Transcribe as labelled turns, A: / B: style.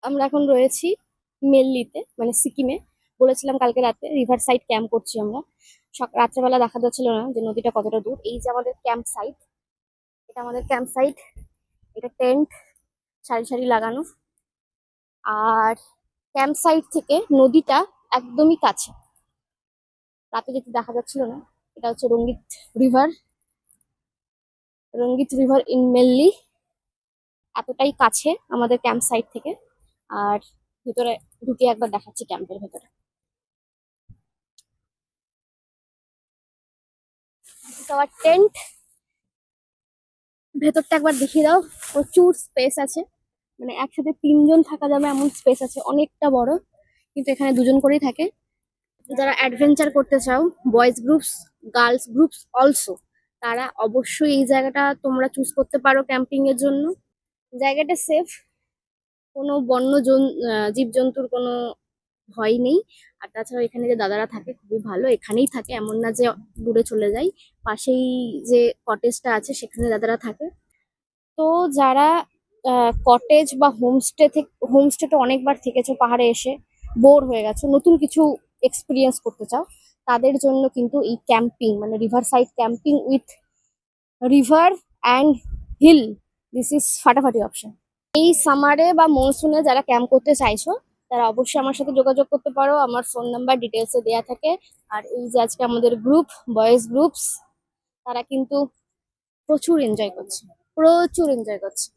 A: আমরা এখন রয়েছি মেল্লিতে, মানে সিকিমে। বলেছিলাম কালকে রাতে রিভার সাইড ক্যাম্প করছি আমরা। রাত্রেবেলা দেখা যাচ্ছিল না যে নদীটা কতটা দূর। এই যে আমাদের ক্যাম্প সাইট, এটা আমাদের ক্যাম্প সাইট। এটা টেন্ট সারি সারি লাগানো। আর ক্যাম্প সাইট থেকে নদীটা একদমই কাছে, রাতে যেতে দেখা যাচ্ছিল না। এটা হচ্ছে river Rangit river in Melli. এতটাই কাছে আমাদের ক্যাম্প সাইট থেকে। আর ভেতরে ঢুকে একবার দেখাচ্ছি ক্যাম্পের ভেতরে। আমার টেন্ট, ভেতরটা একবার দেখিয়ে দাও। প্রচুর স্পেস আছে, মানে একসাথে 3 জন থাকা যাবে এমন স্পেস আছে, অনেকটা বড়। কিন্তু এখানে 2 জন করেই থাকে। যারা অ্যাডভেঞ্চার করতে চাও, boys groups, girls groups also, তারা অবশ্যই এই জায়গাটা তোমরা চুজ করতে পারো ক্যাম্পিং এর জন্য। জায়গাটা সেফ, কোনো জীবজন্তুর কোনো ভয় নেই। আর তাছাড়া এখানে যে দাদারা থাকে খুবই ভালো, এখানেই থাকে, এমন না যে দূরে চলে যায়। পাশেই যে কটেজটা আছে সেখানে দাদারা থাকে। তো যারা কটেজ বা হোমস্টে তো অনেকবার থেকেছো, পাহাড়ে এসে বোর হয়ে গেছো, নতুন কিছু এক্সপিরিয়েন্স করতে চাও, তাদের জন্য কিন্তু এই ক্যাম্পিং, মানে river side camping with river and hill, this is ফাটাফাটি অপশন। এই সামারে বা মনসুনে যারা ক্যাম্প করতে চাইছো, তারা অবশ্যই আমার সাথে যোগাযোগ করতে পারো। আমার ফোন নাম্বার ডিটেলসে দেওয়া থাকে। আর এই যে আজকে আমাদের গ্রুপ, বয়েজ গ্রুপস, তারা কিন্তু প্রচুর এনজয় করছে, প্রচুর এনজয় করছে।